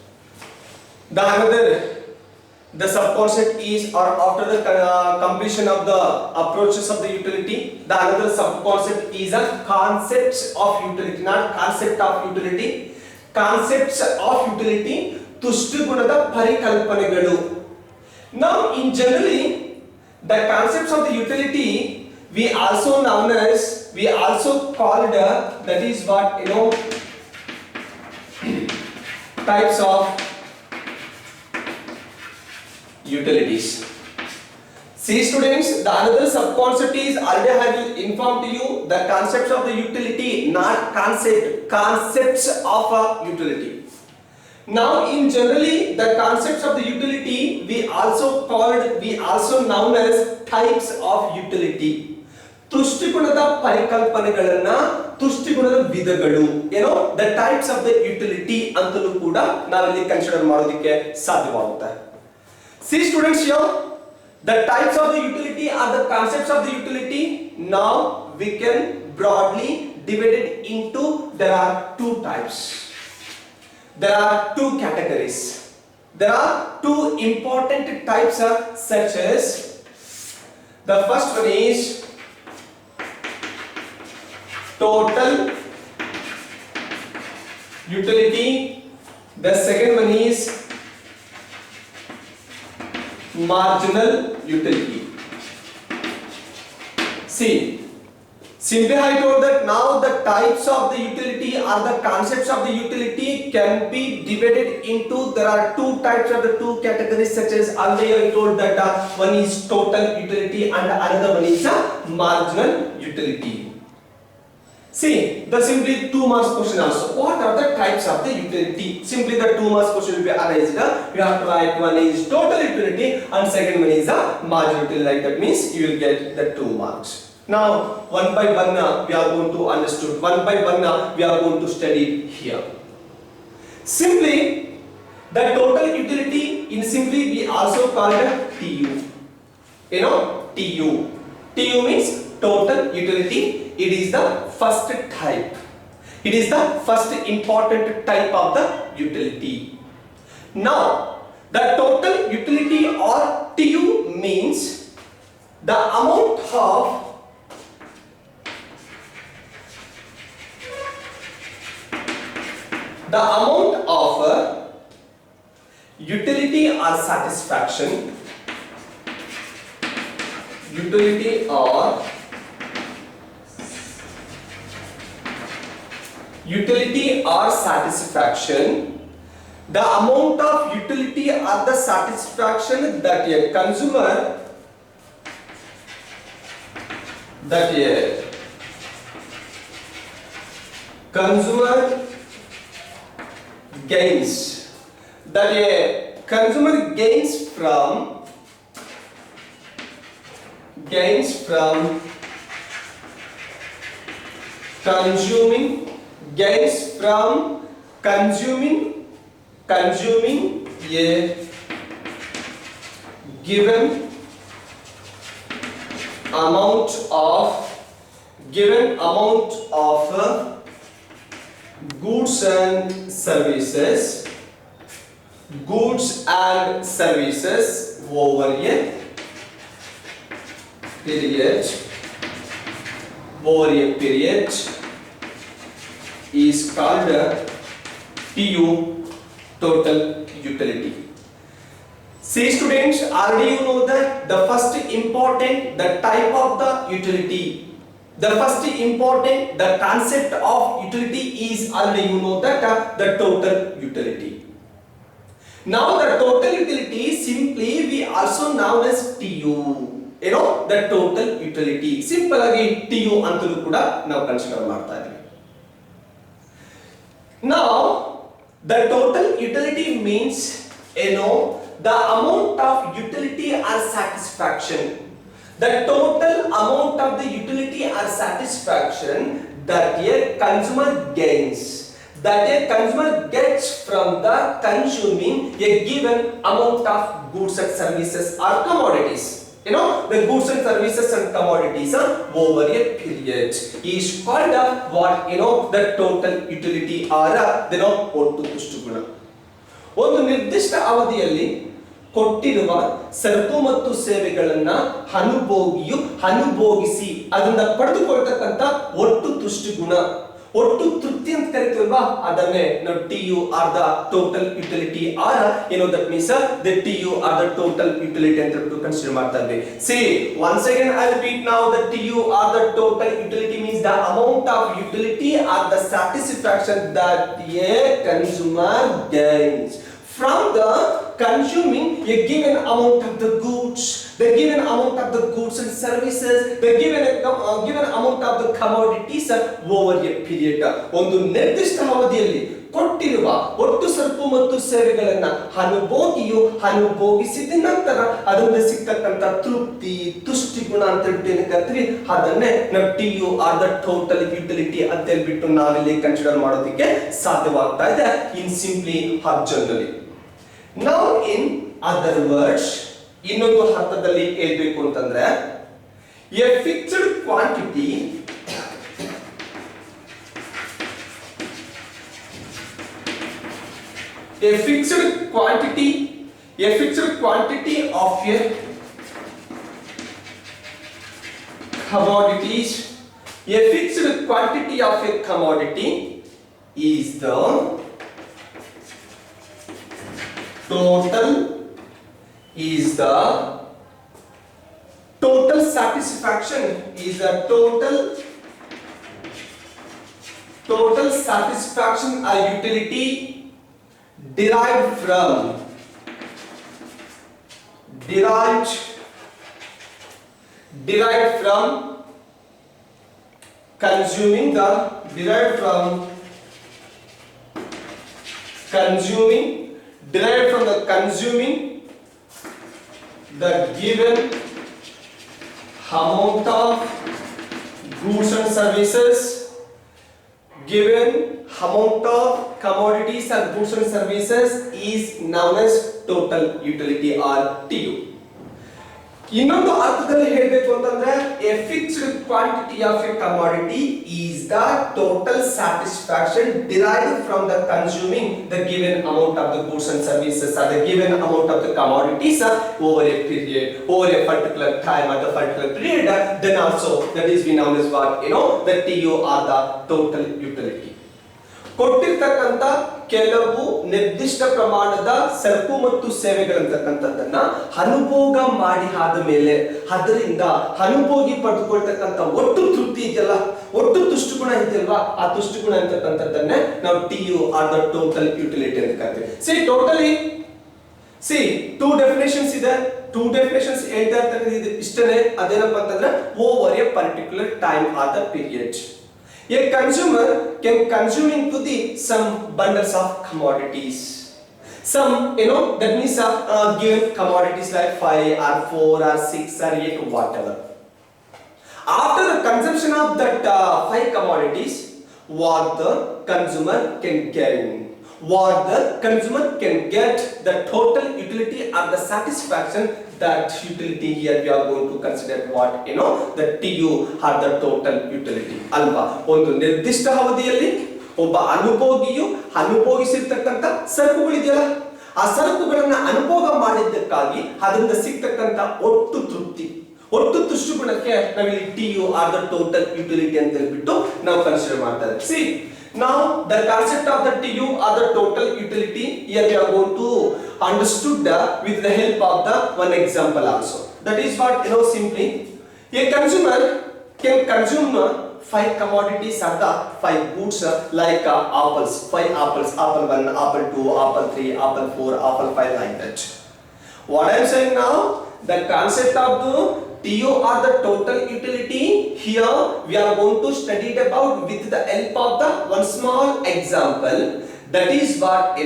the sub-concept is, or after the completion of the approaches of the utility, the another sub-concept is a concepts of utility, not concept of utility, concepts of utility, ತುಷ್ಟಗುಣದ ಪರಿಕಲ್ಪನೆಗಳು. Now in generally the concepts of the utility we also called that is what types of utilities. See students, the another sub-concept is, already I have informed to you the concepts of the utility, not concepts of a utility. Now in generally the concepts of the utility we also known as types of utility. ತುಷ್ಟಿಗುಣದ ಪರಿಕಲ್ಪನೆಗಳನ್ನ ತುಷ್ಟಿಗುಣದ ವಿಧಗಳು, the types of the utility ಅಂತಲೂ ಕೂಡ ನಾವಿಲ್ಲಿ consider ಮಾಡೋದಕ್ಕೆ ಸಾಧ್ಯವಾಗುತ್ತೆ. See students, here the types of the utility are the concepts of the utility. Now we can broadly divide it into, there are two types, there are two categories, there are two important types such as, the first one is total utility, the second one is marginal utility. See, simply I told that now the types of the utility or the concepts of the utility can be divided into, there are two types of the two categories such as, already I told that one is total utility and another one is marginal utility. See, the simply 2 marks question also. What are the types of the utility? Simply the 2 marks question will be arised. You have to write, one is total utility and second one is a marginal utility. Like that means you will get the 2 marks. Now, one by one we are going to understood. One by one we are going to study here. Simply, the total utility in simply we also call it TU. TU. TU means total utility. It is the first type. It is the first important type of the utility. Now, the total utility or TU means the amount of utility or satisfaction, the amount of utility or the satisfaction that a consumer gains, that a consumer gains from consuming a given amount of goods and services over a period is called TU, total utility. See students, already you know that the first important, the type of the utility. The first important, the concept of utility is already you know that the total utility. Now the total utility simply we also known as TU. You know the total utility. Simple agi TU antulu kuda now consider ಮಾಡ್ತಾ ಇದೀವಿ. Now the total utility means the amount of utility or satisfaction. The total amount of the utility or satisfaction that a consumer gains, that a consumer gets from the consuming a given amount of goods and services or commodities. The goods and services and commodities over a period is called what the total utility or ಒಟ್ಟು ತುಷ್ಟುಗುಣ. ಒಂದು ನಿರ್ದಿಷ್ಟ ಅವಧಿಯಲ್ಲಿ ಕೊಟ್ಟಿರುವ ಸರಕು ಮತ್ತು ಸೇವೆಗಳನ್ನ ಅನುಭೋಗಿಸಿ ಅದನ್ನ ಪಡೆದುಕೊಳ್ಳತಕ್ಕಂತ ಒಟ್ಟು ತುಷ್ಟುಗುಣ, ಒಟ್ಟು ತೃಪ್ತಿ ಅಂತ ಕರಿತೀವಲ್ವಾ, ಅದನ್ನೇ ನಾವು TU or the total utility or that means the TU or the total utility ಅಂತ ಹೇಳ್ಬಿಟ್ಟು ಕನ್ಸಿಡರ್ ಮಾಡ್ತಾ ಇದ್ವಿ. See once again I repeat now the TU or the total utility means the amount of utility or the satisfaction that a consumer gains from the consuming a given amount of the goods, the given amount of the goods and services, the given amount of the commodities over a period. ಒಂದು ನಿರ್ದಿಷ್ಟ ಅವಧಿಯಲ್ಲಿ ಕೊಟ್ಟಿರುವ ಒಟ್ಟು ಸರಕು ಮತ್ತು ಸೇವೆಗಳನ್ನ ಅನುಭೋಗಿಸಿದ ನಂತರ ಅದರಿಂದ ಸಿಕ್ಕಂತ ತೃಪ್ತಿ ತುಷ್ಟಿಗುಣ ಅಂತ ಹೇಳ್ಬಿಟ್ಟು ಅದನ್ನೇ ನಾವು TU or the total utility ಅಂತ ಹೇಳ್ಬಿಟ್ಟು ನಾವಿಲ್ಲಿ ಕನ್ಸಿಡರ್ ಮಾಡೋದಕ್ಕೆ ಸಾಧ್ಯವಾಗ್ತಾ ಇದೆ in simply or generally. Now in other words, ಇನ್ನೊಂದು ಅರ್ಥದಲ್ಲಿ ಹೇಳಬೇಕು ಅಂತಂದ್ರೆ a fixed quantity of a commodities, a fixed quantity of a commodity is the total satisfaction is the total satisfaction or utility derived from consuming the derived from consuming the given amount of goods and services, given amount of commodities and goods and services is known as total utility or TU. ಇನ್ನೊಂದು ಅರ್ಥದಲ್ಲಿ ಹೇಳಬೇಕು ಅಂತಂದ್ರೆ a fixed quantity of a commodity is the total satisfaction derived from the consuming the given amount of the goods and services or the given amount of the commodities over a period, over a particular time at a particular period, then also that is known as what the TU or the total utility. ಕೊಟ್ಟಿರ್ತಕ್ಕಂಥ ಕೆಲವು ನಿರ್ದಿಷ್ಟ ಪ್ರಮಾಣದ ಸರಕು ಮತ್ತು ಸೇವೆಗಳಂತಕ್ಕಂಥದ್ದನ್ನ ಅನುಭೋಗ ಮಾಡಿ ಆದ ಮೇಲೆ ಅದರಿಂದ ಅನುಭೋಗಿ ಪಡೆದುಕೊಳ್ತಕ್ಕಂಥ ಒಟ್ಟು ತೃಪ್ತಿ ಇದೆಯಲ್ಲ, ಒಟ್ಟು ತುಷ್ಟುಗುಣ ಇದೆಯಲ್ವಾ, ಆ ತುಷ್ಟುಗುಣ ಅಂತಕ್ಕಂಥದ್ದನ್ನೇ ನಾವು TU or the total utility ಅಂತ ಕರಿತೀವಿ. ಟೂ ಡೆಫಿನೇಷನ್ಸ್ ಇದೆ. ಟೂ ಡೆಫಿನೇಷನ್ಸ್ ಹೇಳ್ತಾ ಇರ್ತಕ್ಕಂಥ ಇಷ್ಟನೇ, ಅದೇನಪ್ಪ ಅಂತಂದ್ರೆ over A particular time are the period. A consumer can consume into some bundles of commodities. Some, that means given commodities like 5 or 4 or 6 or 8 whatever. After the consumption of that 5 commodities, what the consumer can gain, what the consumer can get, the total utility or the satisfaction, that utility here we are going to consider what the TU or the total utility ಅಲ್ವಾ. ಒಂದು ನಿರ್ದಿಷ್ಟ ಅವಧಿಯಲ್ಲಿ ಒಬ್ಬ ಅನುಭೋಗಿಸಿರ್ತಕ್ಕಂಥ ಸರಕುಗಳಿದೆಯಲ್ಲ, ಆ ಸರಕುಗಳನ್ನ ಅನುಭೋಗ ಮಾಡಿದ್ದಕ್ಕಾಗಿ ಅದರಿಂದ ಸಿಗ್ತಕ್ಕಂಥ ಒಟ್ಟು ತೃಪ್ತಿ, ಒಟ್ಟು ತುಷ್ಟುಗುಣಕ್ಕೆ ನಾವಿಲ್ಲಿ TU or the total utility ಅಂತ ಹೇಳ್ಬಿಟ್ಟು ನಾವು ಕನ್ಸಿಡರ್ ಮಾಡ್ತಾ ಇದ್ದೀವಿ. Now the concept of the TU or the total utility, here we are going to understood with the help of the one example also. That is what, simply a consumer can consume 5 commodities or the 5 goods like apples, 5 apples, apple 1, apple 2, apple 3, apple 4, apple 5, like that. What I am saying now, the concept of the TU or the total utility, here we are going to study it about with the help of the one small example. That is what,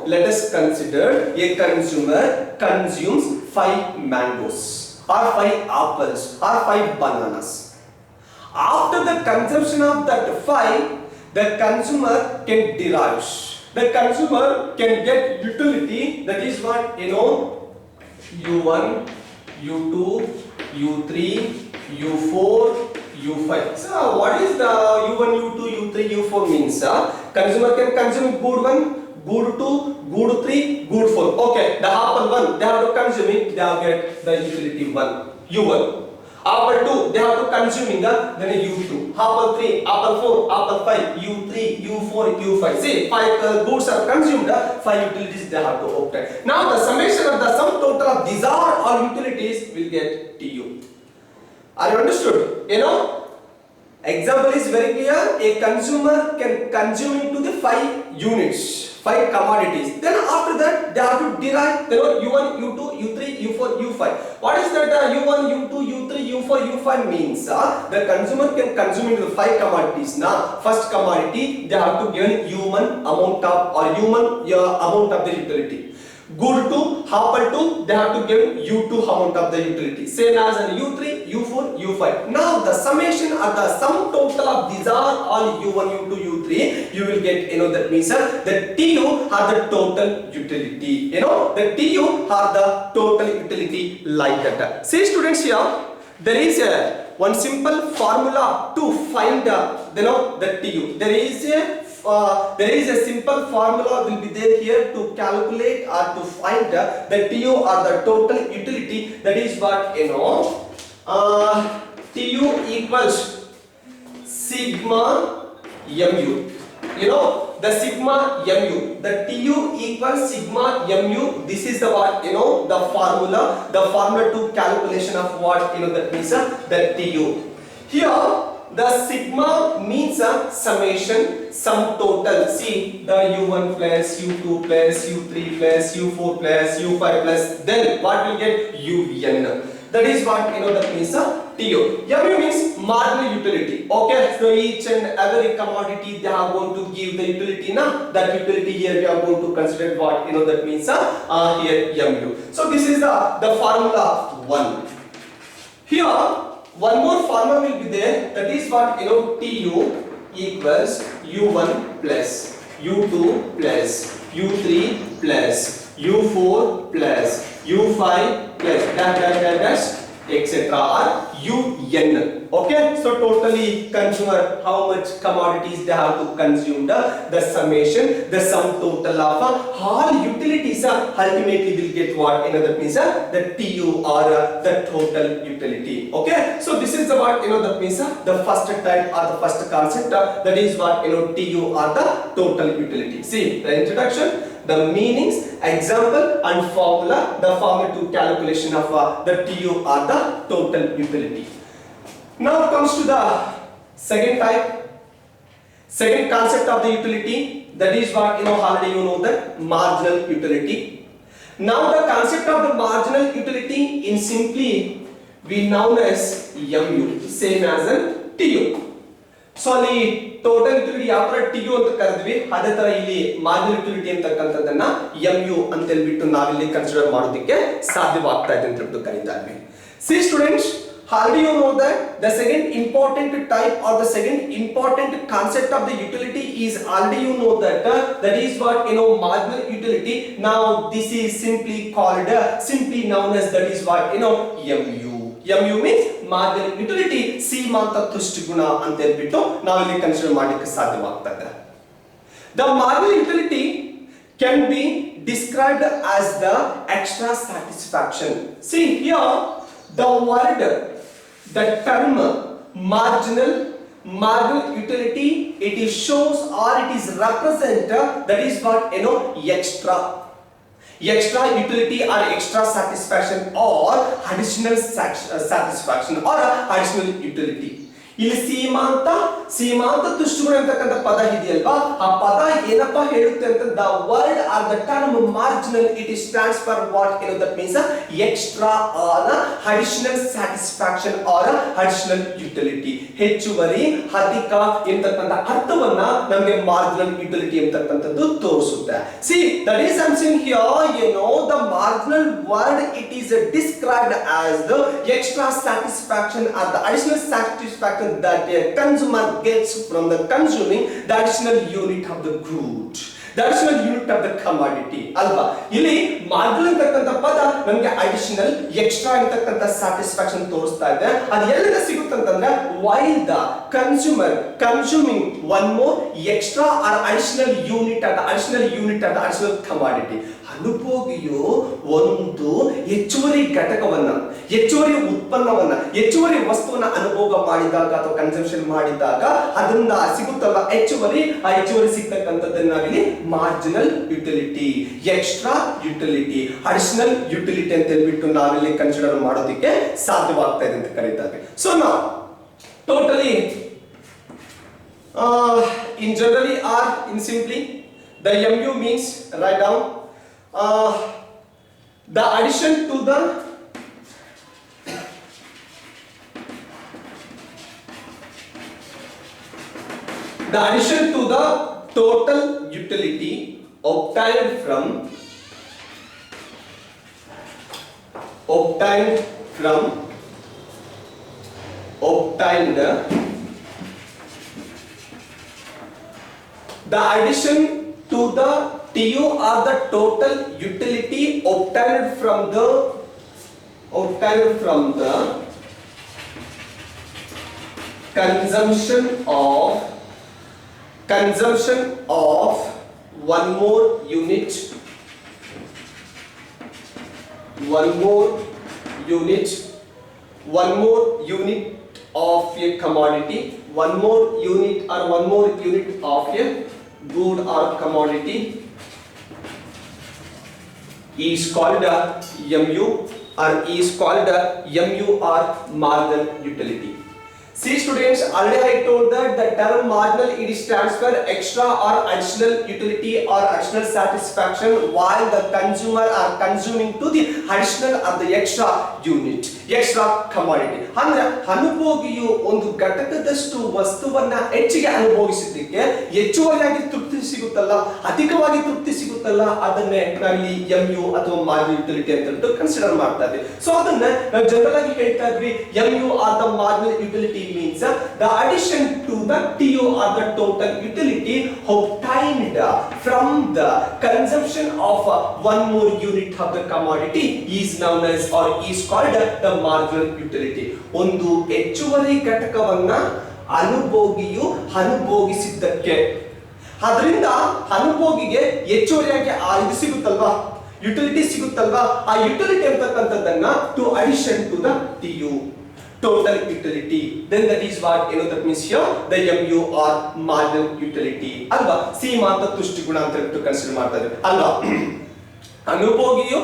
let us consider a consumer consumes 5 mangoes or 5 apples or 5 bananas. After the consumption of that 5, the consumer can derive, the consumer can get utility, that is what, U1, U2, U3, U4, U5. So what is the U1, U2, U3, U4 means? Consumer can consume good 1, good 2, good 3, good 4. Okay, the apple 1, they have to consume it, they have get the utility 1, U1. Apple 2, they have to consuming then U2. Apple 3, apple 4, apple 5, U3, U4, U5. See, 5 goods are consumed, 5 utilities they have to obtain. Now the summation of the sum total of these are all utilities will get TU. Are you understood? Example is very clear. A consumer can consume into the 5 units, 5 commodities. Then after that, they have to derive U1, U2, U3, U4, U5. What is that U1, U2, U3, U4, U5 means? The consumer can consume into the 5 commodities. Now, first commodity, they have to give human amount of or human amount of the utility. Good 2, apple 2, they have to give U2 amount of the utility. Same as an U3, U4, U5. Now the summation or the sum total of these are all U1, U2, U3. You will get, that means the TU are the total utility. The TU are the total utility like that. See students here, there is one simple formula to find the TU. There is a simple formula will be there here to calculate or to find the TU or the total utility. That is what, TU equals sigma mu. The sigma mu, the TU equals sigma mu. This is the what, the formula to calculation of what, that means the TU. Here the sigma means a summation, sum total. See, the U1 plus U2 plus U3 plus U4 plus U5 plus, then what will get UN. That is what, that means TU. Mu means marginal utility. Okay, so each and every commodity they are going to give the utility. Now that utility here we are going to consider what, that means here Mu. So this is the formula 1. Here one more formula will be there, that is what, TU equals U1 plus U2 plus U3 plus U4 plus U5 plus dash etc. or UN. Okay, so totally consumer how much commodities they have to consume, the summation, the sum total of all utilities ultimately will get what, that means the TU or the total utility. Okay, so this is the what, that means the first type or the first concept, that is what, TU or the total utility. See the introduction, the meanings, example and formula, the formula to calculation of the TU or the total utility. Now comes to the second type, second concept of the utility, that is what, already that marginal utility. Now the concept of the marginal utility in simply we known as MU, same as a TU. So ಅಲ್ಲಿ total utility ಯಾವ ತರ TU ಅಂತ ಕರೆದ್ವಿ, ಅದೇ ತರ ಇಲ್ಲಿ marginal utility ಅಂತಕ್ಕಂಥದ್ದನ್ನ MU ಅಂತ ಹೇಳ್ಬಿಟ್ಟು ನಾವಿಲ್ಲಿ ಕನ್ಸಿಡರ್ ಮಾಡೋದಕ್ಕೆ ಸಾಧ್ಯವಾಗ್ತಾ ಇದೆ ಅಂತ ಹೇಳ್ಬಿಟ್ಟು ಕರೀತಾ ಇದ್ವಿ. See students, already you know that the second important type or the second important concept of the utility is already you know that is what, marginal utility. Now this is simply called simply known as that is what, MU. MU means marginal utility, ಸೀಮಾಂತ ತುಷ್ಟಿಗುಣ ಅಂತ ಹೇಳ್ಬಿಟ್ಟು ನಾವು ಇಲ್ಲಿ consider ಮಾಡಲಿಕ್ಕೆ ಸಾಧ್ಯವಾಗ್ತಾ ಇದೆ. The marginal utility can be described as the extra satisfaction. See here the word, the term marginal marginal utility, it is shows or it is represent that is what extra utility or extra satisfaction or additional satisfaction or additional utility. ಇಲ್ಲಿ ಸೀಮಾಂತ ತುಷ್ಟುಗುಣ ಅಂತಕ್ಕಂಥ ಪದ ಇದೆಯಲ್ವಾ, ಆ ಪದ ಏನಪ್ಪಾ ಹೇಳುತ್ತೆ ಅಂತ the word or the term marginal, it stands for what, that means extra or additional satisfaction or additional utility. ಹೆಚ್ಚುವರಿ, ಅಧಿಕ ಎಂತಕ್ಕಂಥ ಅರ್ಥವನ್ನ ನಮಗೆ marginal utility ಎಂತಕ್ಕಂಥದ್ದು ತೋರಿಸುತ್ತೆ. See, that is something here, the marginal word, it is described as the extra satisfaction or the additional satisfaction that a consumer gets from the consuming the additional unit of the good, the additional unit of the commodity alva. Ili marginal ಅಂತಕ್ಕಂಥ ಪದ ನಮಗೆ additional extra ಅಂತಕ್ಕಂಥ satisfaction ತೋರಿಸ್ತಾ ಇದೆ. ಅದು ಎಲ್ಲಿಂದ ಸಿಗುತ್ತೆ ಅಂತಂದ್ರೆ while the consumer consuming one more extra or additional unit of the additional commodity. ಅನುಭೋಗಿಯು ಒಂದು ಹೆಚ್ಚುವರಿ ಘಟಕವನ್ನ, ಹೆಚ್ಚುವರಿ ಉತ್ಪನ್ನವನ್ನ, ಹೆಚ್ಚುವರಿ ವಸ್ತುವನ್ನ ಅನುಭೋಗ ಮಾಡಿದಾಗ ಅಥವಾ ಕನ್ಸಂಪ್ಷನ್ ಮಾಡಿದಾಗ ಅದರಿಂದ ಸಿಗುತ್ತಲ್ಲ ಹೆಚ್ಚುವರಿ, ಆ ಹೆಚ್ಚುವರಿ ಸಿಗ್ತಕ್ಕಂಥದ್ದನ್ನ ನಾವಿಲ್ಲಿ marginal utility, extra utility, additional utility ಅಂತ ಹೇಳ್ಬಿಟ್ಟು ನಾವಿಲ್ಲಿ ಕನ್ಸಿಡರ್ ಮಾಡೋದಕ್ಕೆ ಸಾಧ್ಯವಾಗ್ತಾ ಇದೆ ಅಂತ ಕರೀತಾರೆ. ಸೊ ನಾವು totally in generally or in simply the mu means, write down the addition to the total utility obtained from the addition to the TU or the total utility obtained from the consumption of one more unit of a commodity, one more unit of a good or commodity is called MU or MU or marginal utility. See students, already I told that the term marginal, it stands for extra or additional utility or additional satisfaction while the consumer are consuming to the additional or the extra unit, extra commodity. ಅಂದ್ರೆ ಅನುಭೋಗಿಯು ಒಂದು ಘಟಕದಷ್ಟು ವಸ್ತುವನ್ನ ಹೆಚ್ಚಿಗೆ ಅನುಭವಿಸಿದ್ದಕ್ಕೆ ಹೆಚ್ಚುವರಿಯಾಗಿ ತೃಪ್ತಿ ಸಿಗುತ್ತಲ್ಲ, ಅಧಿಕವಾಗಿ ತೃಪ್ತಿ ಸಿಗುತ್ತಲ್ಲ, ಅದನ್ನೇ ನಾವಿಲ್ಲಿ MU ಅಥವಾ ಮಾರ್ಜಿನಲ್ ಯುಟಿಲಿಟಿ ಅಂತ ಕನ್ಸಿಡರ್ ಮಾಡ್ತಾ ಇದ್ದೀವಿ. ಸೊ ಅದನ್ನ ನಾವು ಜನರಲ್ ಆಗಿ ಹೇಳ್ತಾ ಇದ್ವಿ, MU or the marginal utility means the addition to the TU or the total utility obtained from the consumption of one more unit of the commodity is known as or is called the marginal utility. ಒಂದು ಹೆಚ್ಚುವರಿ ಘಟಕವನ್ನ ಅನುಭೋಗಿಯು ಅನುಭೋಗಿಸಿದ್ದಕ್ಕೆ, ಅದರಿಂದ ಅನುಭೋಗಿಗೆ ಹೆಚ್ಚುವರಿಯಾಗಿ ಇದು ಸಿಗುತ್ತಲ್ವಾ, utility ಸಿಗುತ್ತಲ್ವಾ, ಆ utility ಅಂತಕ್ಕಂಥದ್ದನ್ನ to addition to the TU, total utility, then that is what that means here the MU or marginal utility alva. ಸೀಮಾಂತ ತುಷ್ಟಿಗುಣ ಅಂತ ಹೇಳ್ಬಿಟ್ಟು consider ಮಾಡ್ತಾ ಇದ್ದೀವಿ ಅಲ್ವಾ. ಅನುಭೋಗಿಯು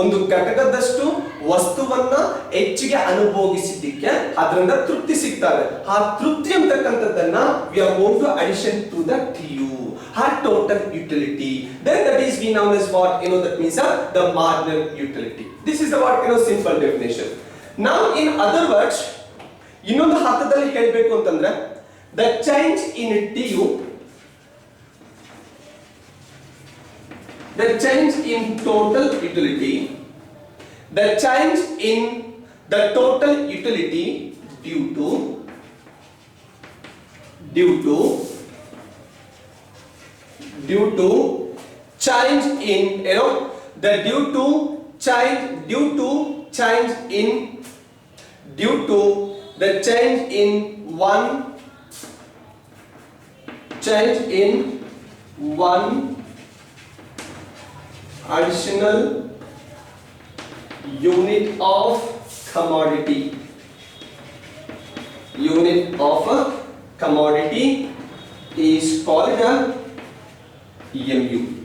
ಒಂದು ಘಟಕದಷ್ಟು ವಸ್ತುವನ್ನ ಹೆಚ್ಚಿಗೆ ಅನುಭೋಗಿಸಿದ್ದಕ್ಕೆ ಅದರಿಂದ ತೃಪ್ತಿ ಸಿಗ್ತಾರೆ. ಆ ತೃಪ್ತಿ ಅಂತಕ್ಕಂಥದ್ದನ್ನ we are going to addition to the TU, her total utility, then that is we known as what that means the marginal utility. This is the what simple definition. Now in other words, ಇನ್ನೊಂದು ಅರ್ಥದಲ್ಲಿ ಹೇಳಬೇಕು ಅಂತಂದ್ರೆ the change in TU, the change in total utility, the change in the total utility due to change in the due to change in one additional unit of commodity commodity is called a MU.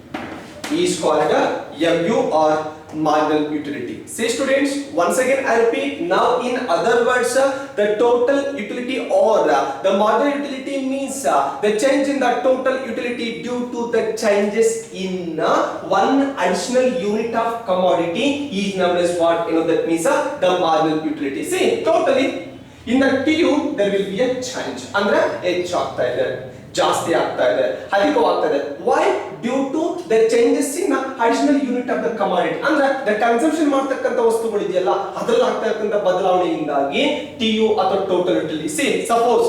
Is called a MU or marginal utility. See students, once again I repeat, now in other words, the total utility or the marginal utility means the change in the total utility due to the changes in one additional unit of commodity is known as what? That means the marginal utility. See, totally in the TU there will be a change. Andre ಹೆಚ್ಚಾಗ್ತಾ ಇದೆ, ಜಾಸ್ತಿ ಆಗ್ತಾ ಇದೆ, ಅಧಿಕವಾಗ್ತಾ ಇದೆ. Why? Due to the changes in additional unit of the commodity. ಅಂದ್ರೆ the consumption ಮಾಡತಕ್ಕಂತ ವಸ್ತುಗಳು ಇದೆಯಲ್ಲ ಅದರಲ್ಲಿ ಆಗ್ತಾ ಇರತಕ್ಕಂತ ಬದಲಾವಣೆಯಿಂದಾಗಿ TU ಅಥವಾ total utility. See, suppose